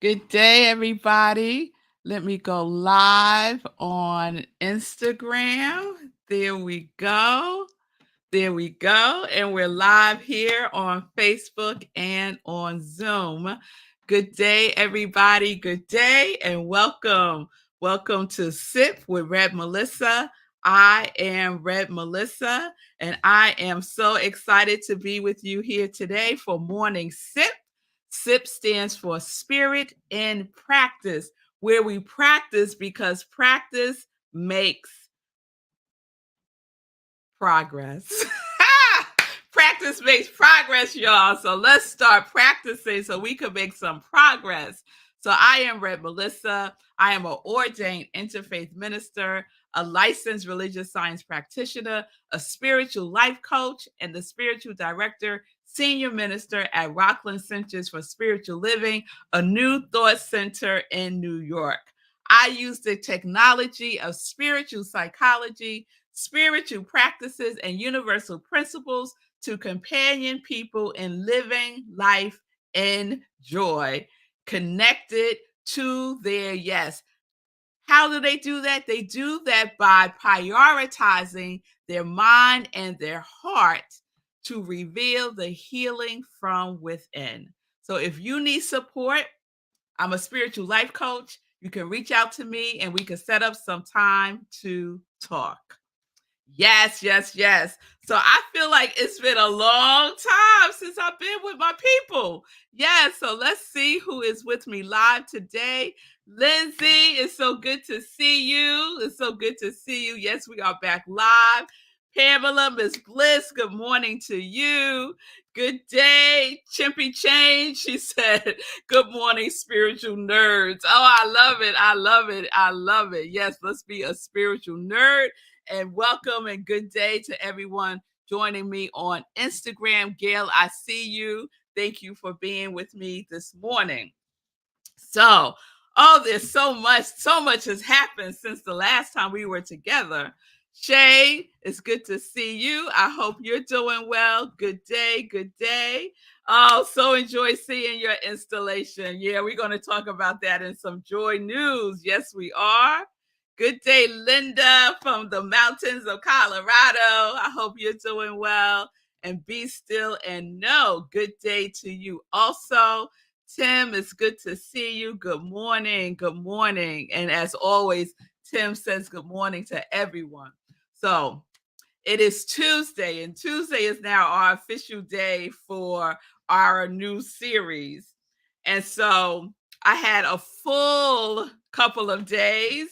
Good day, everybody. Let me go live on Instagram. There we go. There we go. And we're live here on Facebook and on Zoom. Good day, everybody. Good day and welcome. Welcome to Sip with Red Melissa. I am Red Melissa, and I am so excited to be with you here today for Morning Sip. SIP stands for Spirit in Practice, where we practice because practice makes progress. Practice makes progress, y'all. So let's start practicing so we can make some progress. So I am Red Melissa. I am an ordained interfaith minister, a licensed religious science practitioner, a spiritual life coach, and the spiritual director, senior minister at Rockland Centers for Spiritual Living, a new thought center in New York. I use the technology of spiritual psychology, spiritual practices, and universal principles to companion people in living life in joy, connected to their yes. How do they do that? They do that by prioritizing their mind and their heart to reveal the healing from within. So if you need support, I'm a spiritual life coach. You can reach out to me and we can set up some time to talk. Yes, yes, yes. So I feel like it's been a long time since I've been with my people. Yes, so let's see who is with me live today. Lindsay, it's so good to see you. It's so good to see you. Yes, we are back live. Pamela, Miss Bliss, good morning to you. Good day, Chimpy Change. She said, good morning, spiritual nerds. Oh, I love it. I love it. I love it. Yes, let's be a spiritual nerd. And welcome and good day to everyone joining me on Instagram. Gail, I see you. Thank you for being with me this morning. So, there's so much has happened since the last time we were together. Shay, it's good to see you. I hope you're doing well. Good day, good day. Oh, so enjoy seeing your installation. Yeah, we're going to talk about that in some joy news. Yes, we are. Good day, Linda from the mountains of Colorado. I hope you're doing well. And be still and know. Good day to you also. Tim, it's good to see you. Good morning. Good morning. And as always, Tim says good morning to everyone. So it is Tuesday, and Tuesday is now our official day for our new series. And so I had a full couple of days,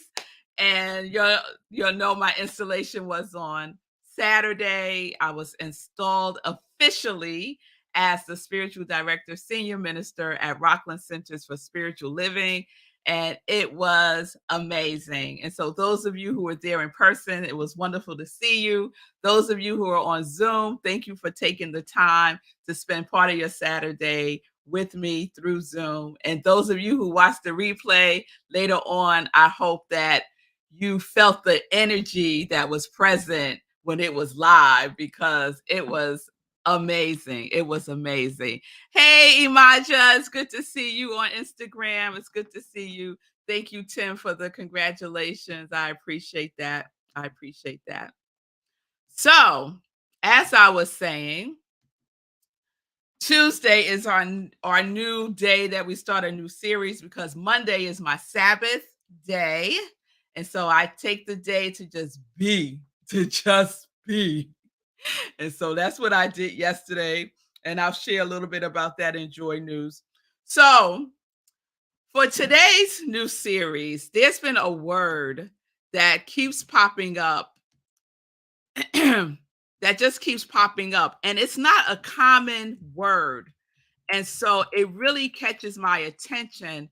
and you'll know my installation was on Saturday. I was installed officially as the spiritual director, senior minister at Rockland Centers for Spiritual Living. And it was amazing. And so those of you who were there in person, it was wonderful to see you. Those of you who are on Zoom, thank you for taking the time to spend part of your Saturday with me through Zoom. And those of you who watched the replay later on, I hope that you felt the energy that was present when it was live, because it was amazing. It was amazing. Hey, Imaja, it's good to see you on Instagram. It's good to see you. Thank you, Tim, for the congratulations. I appreciate that. I appreciate that. So, as I was saying, Tuesday is our new day that we start a new series, because Monday is my Sabbath day. And so I take the day to just be, to just be. And so that's what I did yesterday. And I'll share a little bit about that in Joy News. So for today's new series, there's been a word that keeps popping up, that just keeps popping up. And it's not a common word. And so it really catches my attention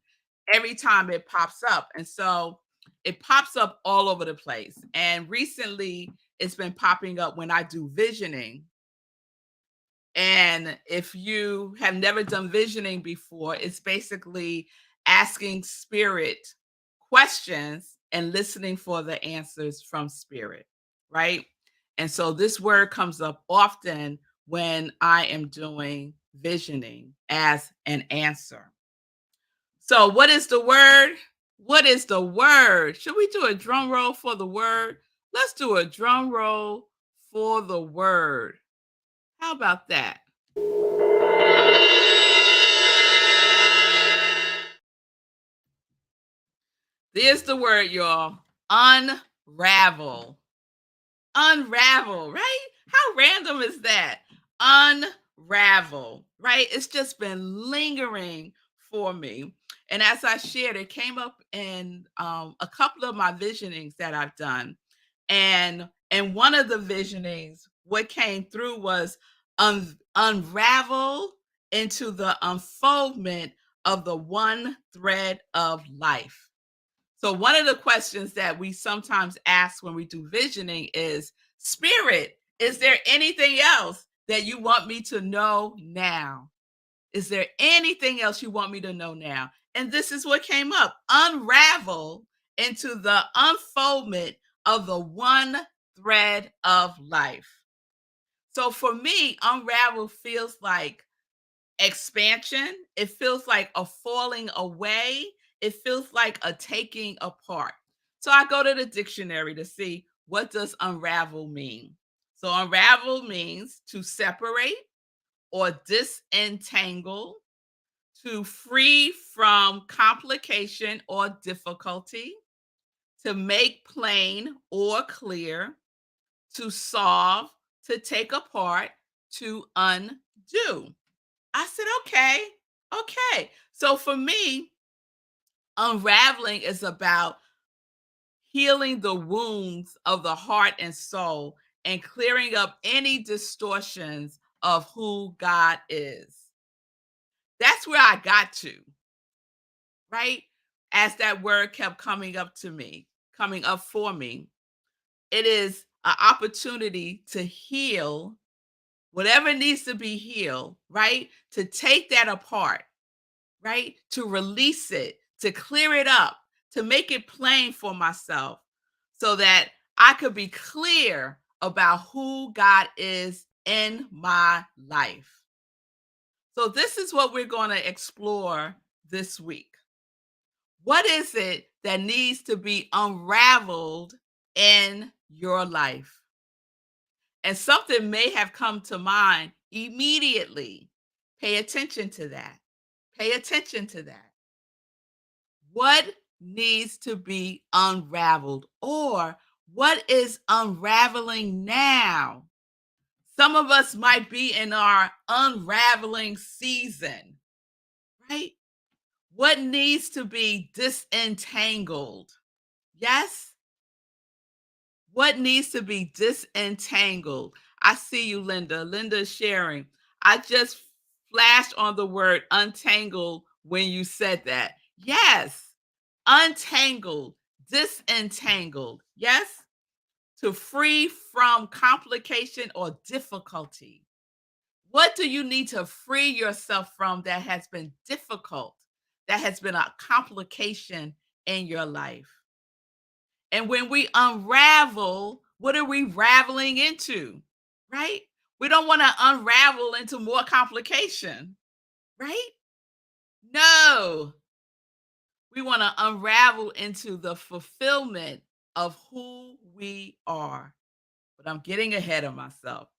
every time it pops up. And so it pops up all over the place. And recently, it's been popping up when I do visioning. And if you have never done visioning before, it's basically asking spirit questions and listening for the answers from spirit, right? And so this word comes up often when I am doing visioning as an answer. So, what is the word? What is the word? Should we do a drum roll for the word? Let's do a drum roll for the word. How about that? There's the word, y'all. Unravel. Unravel, right? How random is that? Unravel, right? It's just been lingering for me. And as I shared, it came up in a couple of my visionings that I've done. And one of the visionings, what came through was unravel into the unfoldment of the one thread of life. So, one of the questions that we sometimes ask when we do visioning is, Spirit, is there anything else that you want me to know now? Is there anything else you want me to know now? And this is what came up: unravel into the unfoldment of the one thread of life. So, for me, unravel feels like expansion. It feels like a falling away. It feels like a taking apart. So I go to the dictionary to see, what does unravel mean? So unravel means to separate or disentangle, to free from complication or difficulty, to make plain or clear, to solve, to take apart, to undo. I said, okay, okay. So for me, unraveling is about healing the wounds of the heart and soul and clearing up any distortions of who God is. That's where I got to, right? As that word kept coming up to me, coming up for me, it is an opportunity to heal whatever needs to be healed, right? To take that apart, right? To release it, to clear it up, to make it plain for myself so that I could be clear about who God is in my life. So, this is what we're going to explore this week. What is it that needs to be unraveled in your life? And something may have come to mind immediately. Pay attention to that. Pay attention to that. What needs to be unraveled, or what is unraveling now? Some of us might be in our unraveling season, right? What needs to be disentangled? Yes? What needs to be disentangled? I see you, Linda. Linda is sharing. I just flashed on the word untangle when you said that. Yes, untangled, disentangled. Yes, to free from complication or difficulty. What do you need to free yourself from that has been difficult, that has been a complication in your life? And when we unravel, what are we raveling into? Right? We don't want to unravel into more complication, right? No. We want to unravel into the fulfillment of who we are. But I'm getting ahead of myself.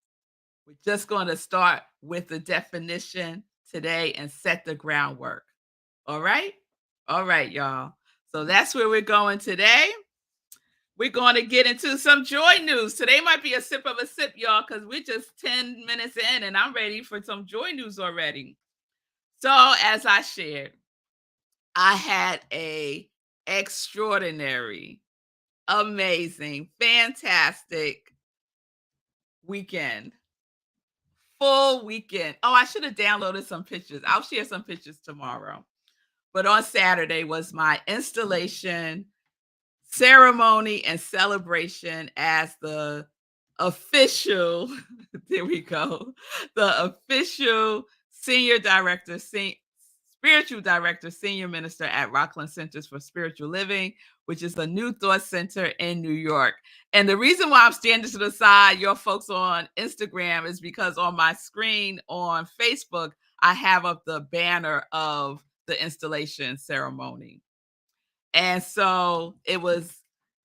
We're just going to start with the definition today and set the groundwork. All right? All right, y'all. So that's where we're going today. We're going to get into some joy news. Today might be a sip of a sip, y'all, because we're just 10 minutes in and I'm ready for some joy news already. So, as I shared, I had a extraordinary, amazing, fantastic weekend. Full weekend. Oh, I should have downloaded some pictures. I'll share some pictures tomorrow. But on Saturday was my installation ceremony and celebration as the official there we go, the official senior director, spiritual director, senior minister at Rockland Centers for Spiritual Living, which is a new thought center in New York. And the reason why I'm standing to the side, your folks on Instagram, is because on my screen on Facebook, I have up the banner of the installation ceremony. And so it was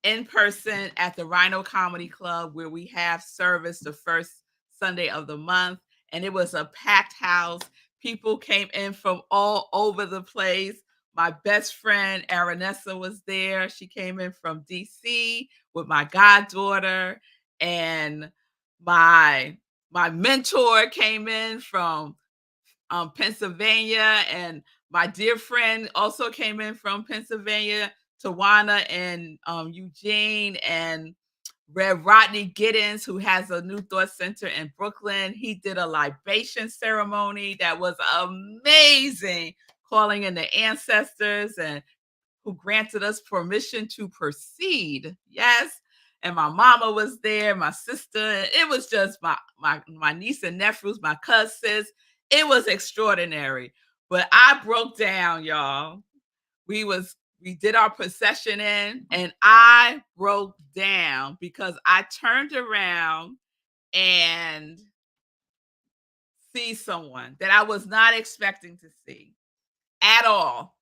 in person at the Rhino Comedy Club where we have service the first Sunday of the month. And it was a packed house. People came in from all over the place. My best friend, Aranessa, was there. She came in from DC with my goddaughter. And my my mentor came in from Pennsylvania, and my dear friend also came in from Pennsylvania, Tawana and Eugene, and Rev Rodney Giddens, who has a New Thought Center in Brooklyn. He did a libation ceremony that was amazing, calling in the ancestors and who granted us permission to proceed. Yes. And my mama was there, my sister. It was just my niece and nephews, my cousins. It was extraordinary. But I broke down, y'all. We did our procession in, and I broke down because I turned around and see someone that I was not expecting to see at all.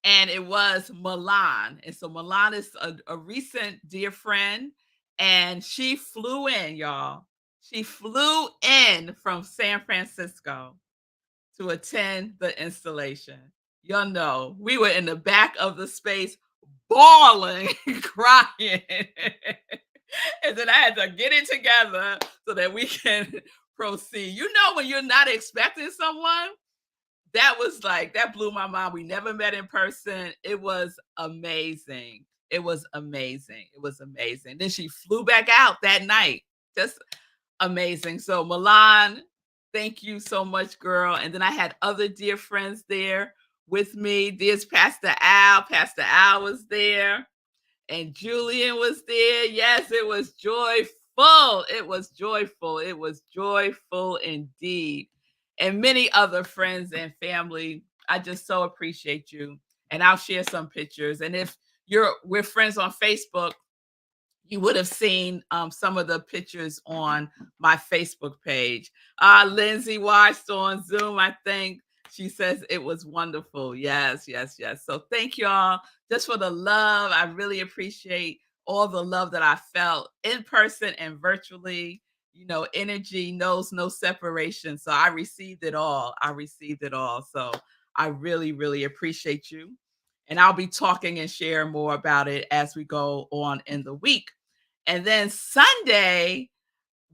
And it was Milan. And so Milan is a recent dear friend, and she flew in, y'all. She flew in from San Francisco to attend the installation. Y'all know we were in the back of the space bawling, crying. And then I had to get it together so that we can proceed. You know, when you're not expecting someone, that blew my mind. We never met in person. It was amazing. It was amazing. It was amazing. Then she flew back out that night. Just amazing. So Milan, thank you so much, girl. And then I had other dear friends there with me. There's Pastor Al. Pastor Al was there. And Julian was there. Yes, it was joyful. It was joyful. It was joyful indeed. And many other friends and family. I just so appreciate you. And I'll share some pictures. And if we're friends on Facebook, you would have seen some of the pictures on my Facebook page. Lindsay watched on Zoom, I think. She says it was wonderful. Yes, yes, yes. So thank y'all just for the love. I really appreciate all the love that I felt in person and virtually. You know, energy knows no separation. So I received it all. I received it all. So I really, really appreciate you. And I'll be talking and sharing more about it as we go on in the week. And then Sunday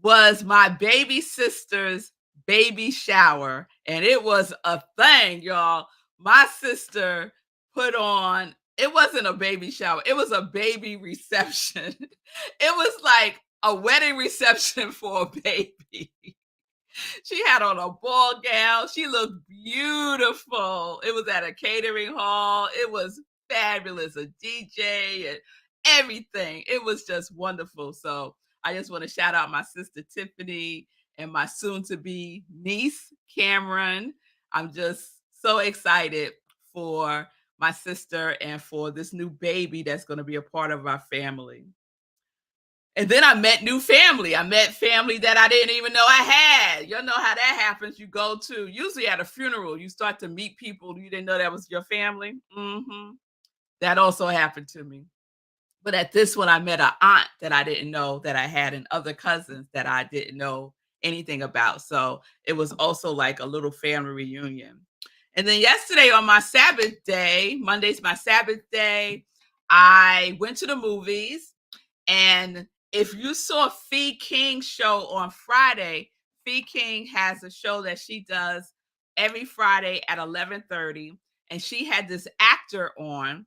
was my baby sister's baby shower. And it was a thing, y'all. My sister put on, it wasn't a baby shower, it was a baby reception. It was like a wedding reception for a baby. She had on a ball gown. She looked beautiful. It was at a catering hall. It was fabulous. A DJ and everything. It was just wonderful. So I just want to shout out my sister Tiffany and my soon to be niece Cameron. I'm just so excited for my sister and for this new baby that's going to be a part of our family. And then I met new family. I met family that I didn't even know I had. You know how that happens. You go to, usually at a funeral, you start to meet people you didn't know that was your family. That also happened to me. But at this one, I met an aunt that I didn't know that I had and other cousins that I didn't know anything about. So it was also like a little family reunion. And then yesterday on my Sabbath day, Monday's my Sabbath day, I went to the movies. And if you saw Fee King's show on Friday, Fee King has a show that she does every Friday at 11:30, and she had this actor on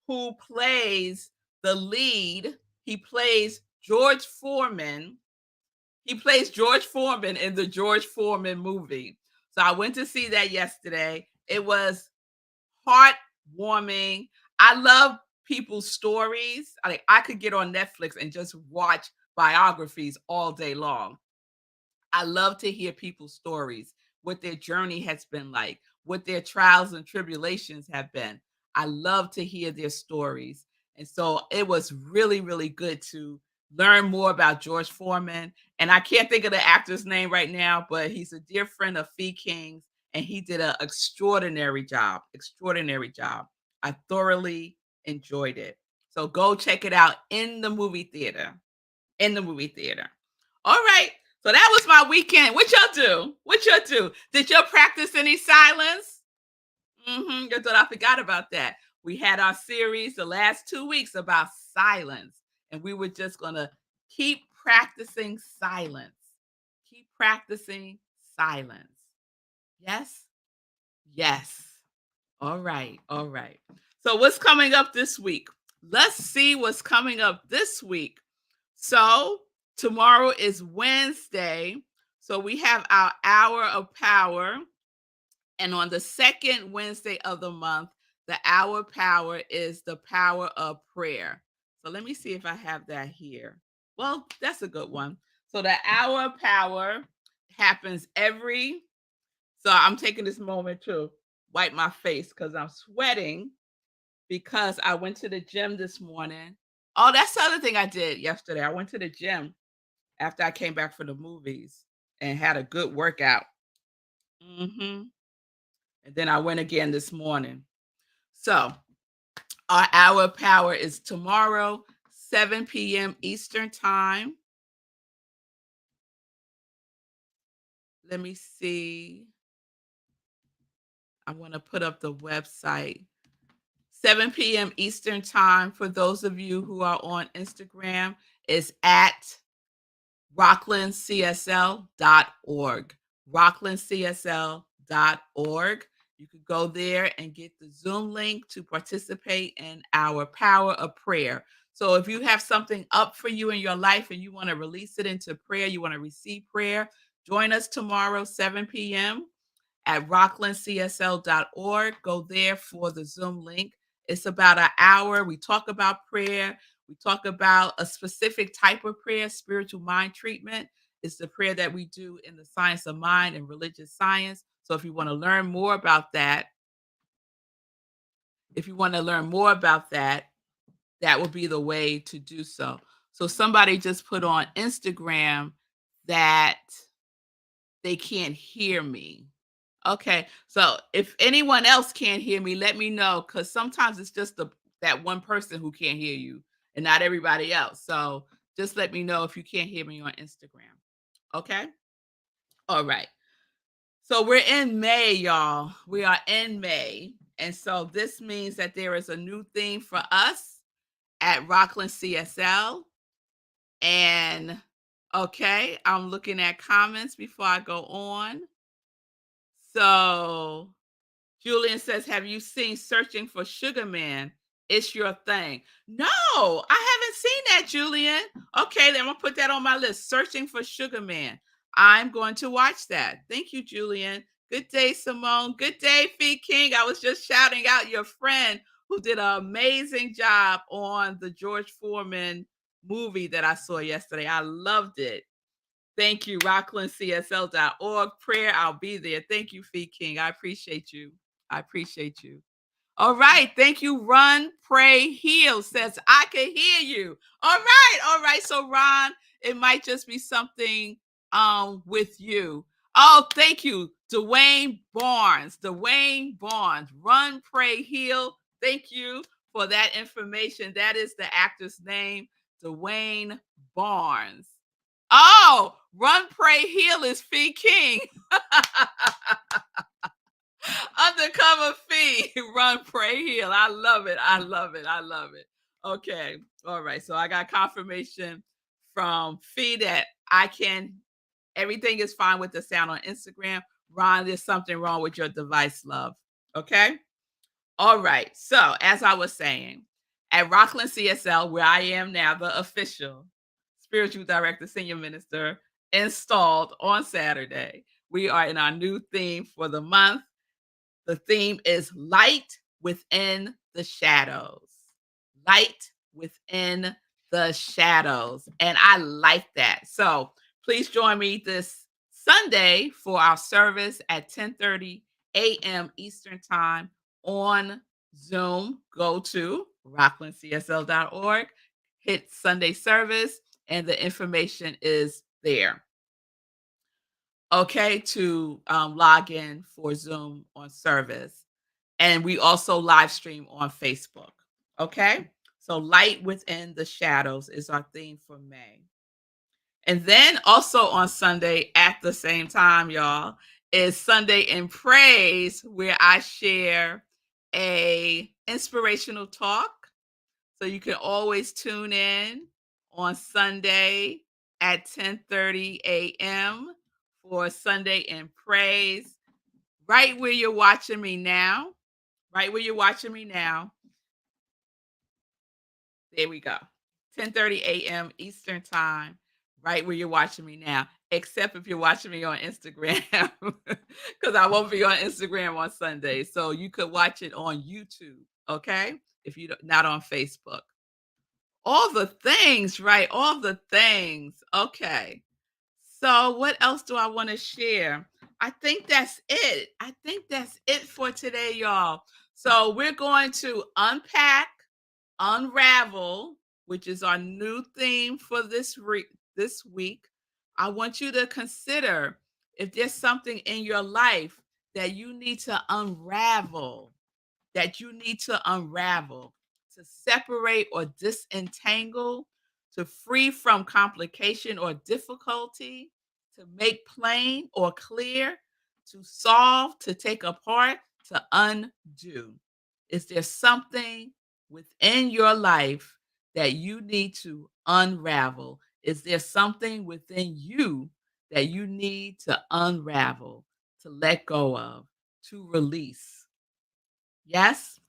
who plays the lead. He plays George Foreman. He plays George Foreman in the George Foreman movie. So I went to see that yesterday. It was heartwarming. I love people's stories. I could get on Netflix and just watch biographies all day long. I love to hear people's stories, what their journey has been like, what their trials and tribulations have been. I love to hear their stories. And so it was really, really good to learn more about George Foreman. And I can't think of the actor's name right now, but he's a dear friend of Fee King's. and he did an extraordinary job. Extraordinary job. I thoroughly enjoyed it. So go check it out in the movie theater. In the movie theater. All right. So that was my weekend. What y'all do? What y'all do? Did y'all practice any silence? That's what I forgot about that. We had our series the last 2 weeks about silence, and we were just gonna keep practicing silence. Keep practicing silence. Yes? Yes. All right. All right. So what's coming up this week? Let's see what's coming up this week. So tomorrow is Wednesday. So we have our hour of power. And on the second Wednesday of the month, the hour power is the power of prayer. So let me see if I have that here. Well, that's a good one. So the hour of power happens every, so I'm taking this moment to wipe my face because I'm sweating because I went to the gym this morning. Oh, that's the other thing I did yesterday. I went to the gym after I came back from the movies and had a good workout. hmm And then I went again this morning. So our hour of power is tomorrow, 7 p.m. Eastern time. Let me see. I want to put up the website. 7 p.m. Eastern time for those of you who are on Instagram is at rocklandcsl.org. rocklandcsl.org. You could go there and get the Zoom link to participate in our power of prayer. So if you have something up for you in your life and you want to release it into prayer, you want to receive prayer, join us tomorrow, 7 p.m. at rocklandcsl.org. Go there for the Zoom link. It's about an hour. We talk about prayer. We talk about a specific type of prayer, spiritual mind treatment. It's the prayer that we do in the science of mind and religious science. So if you want to learn more about that, that would be the way to do so. So somebody just put on Instagram that they can't hear me. Okay. So if anyone else can't hear me, let me know because sometimes it's just that one person who can't hear you and not everybody else. So just let me know if you can't hear me on Instagram. Okay. All right. So we're in May, y'all. We are in May. And so this means that there is a new theme for us at Rockland CSL. And okay, I'm looking at comments before I go on. So Julian says, "Have you seen Searching for Sugar Man? It's your thing." No, I haven't seen that, Julian. Okay, then I'm gonna put that on my list. Searching for Sugar Man. I'm going to watch that. Thank you, Julian. Good day, Simone. Good day, Fee King. I was just shouting out your friend who did an amazing job on the George Foreman movie that I saw yesterday. I loved it. Thank you, rocklandcsl.org. Prayer, I'll be there. Thank you, Fee King. I appreciate you. I appreciate you. All right. Thank you. Run, pray, heal says, I can hear you. All right. All right. So, Ron, it might just be something with you. Oh, thank you. Dwayne Barnes. Dwayne Barnes. Run, pray, heal. Thank you for that information. That is the actor's name, Dwayne Barnes. Oh, Run, Pray, Heal is Fee King. Undercover Fee. Run, Pray, Heal. I love it. I love it. I love it. Okay. All right. So I got confirmation from Fee that everything is fine with the sound on Instagram. Ron, there's something wrong with your device, love. Okay. All right. So as I was saying, at Rockland CSL, where I am now, the official spiritual director, senior minister, installed on Saturday, we are in our new theme for the month. The theme is light within the shadows. Light within the shadows. And I like that. So please join me this Sunday for our service at 10:30 a.m. Eastern Time on Zoom. Go to rocklandcsl.org, hit Sunday service, and the information is there. okay, to log in for Zoom on service. And we also live stream on Facebook. Okay. So light within the shadows is our theme for May. And then also on Sunday at the same time, y'all, is Sunday in Praise, where I share a inspirational talk. So you can always tune in on Sunday at 10:30 a.m. for Sunday in Praise, right where you're watching me now. Right where you're watching me now. There we go. 10:30 a.m. Eastern Time, right where you're watching me now, except if you're watching me on Instagram, because I won't be on Instagram on Sunday. So you could watch it on YouTube, okay? If you're not on Facebook. All the things, right? All the things. Okay. So what else do I want to share? I think that's it. I think that's it for today, y'all. So we're going to unpack, unravel, which is our new theme for this week. I want you to consider if there's something in your life that you need to unravel, to separate or disentangle, to free from complication or difficulty, to make plain or clear, to solve, to take apart, to undo. Is there something within your life that you need to unravel? Is there something within you that you need to unravel, to let go of, to release? Yes,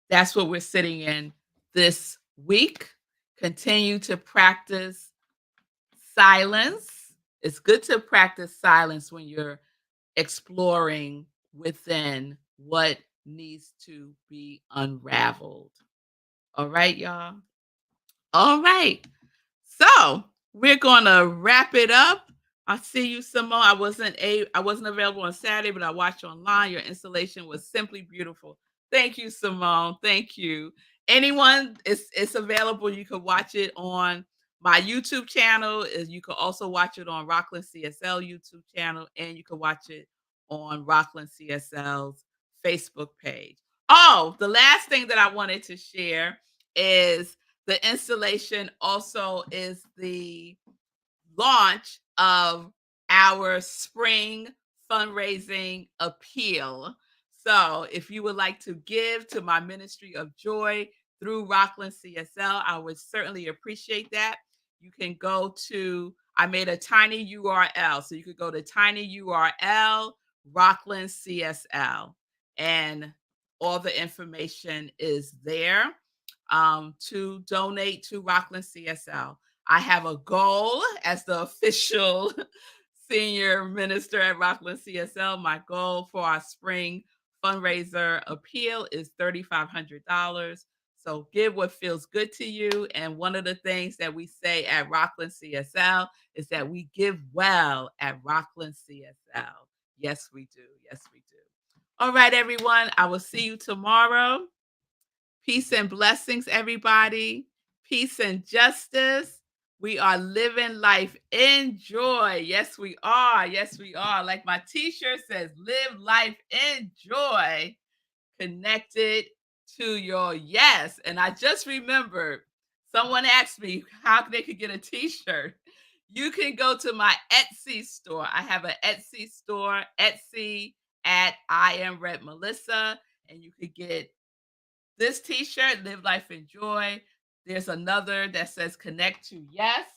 that's what we're sitting in this week. Continue to practice silence. It's good to practice silence when you're exploring within what needs to be unraveled. All right, y'all. All right. So we're gonna wrap it up. I see you, Simone. I wasn't available on Saturday, but I watched online. Your installation was simply beautiful. Thank you, Simone. Thank you. Anyone, it's available. You can watch it on my YouTube channel. You can also watch it on Rockland CSL YouTube channel, and you can watch it on Rockland CSL's Facebook page. Oh, the last thing that I wanted to share is the installation also is the launch of our spring fundraising appeal. So, if you would like to give to my ministry of joy through Rockland CSL, I would certainly appreciate that. You can go to, I made a tiny URL. So, you could go to tiny URL Rockland CSL, and all the information is there to donate to Rockland CSL. I have a goal as the official senior minister at Rockland CSL. My goal for our spring fundraiser appeal is $3,500. So give what feels good to you. And one of the things that we say at Rockland CSL is that we give well at Rockland CSL. Yes, we do. Yes, we do. All right, everyone. I will see you tomorrow. Peace and blessings, everybody. Peace and justice. We are living life in joy. Yes, we are. Yes, we are. Like my t-shirt says, live life in joy, connected to your yes. And I just remembered someone asked me how they could get a t-shirt. You can go to my Etsy store. I have an Etsy store, Etsy at I am revmelissa, and you could get this t-shirt, Live Life in Joy. There's another that says Connect to Yes.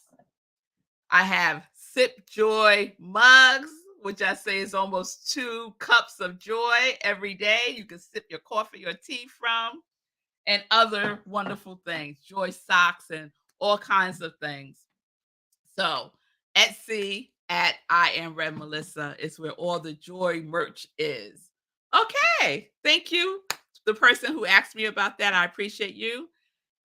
I have Sip Joy mugs, which I say is almost 2 cups of joy every day. You can sip your coffee or tea from, and other wonderful things, joy socks and all kinds of things. So Etsy at I am revmelissa is where all the joy merch is. Okay, thank you. The person who asked me about that, I appreciate you.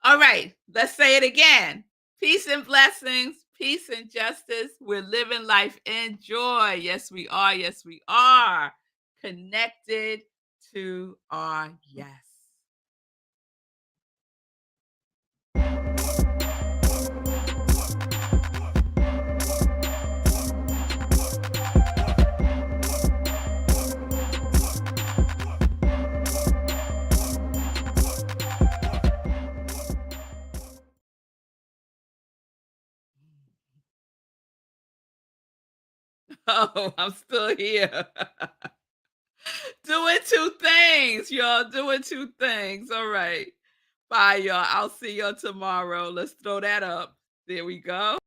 All right, let's say it again. Peace and blessings, peace and justice. We're living life in joy. Yes, we are. Yes, we are. Connected to our yes. Oh, I'm still here. Doing two things, y'all. Doing two things. All right. Bye, y'all. I'll see y'all tomorrow. Let's throw that up. There we go.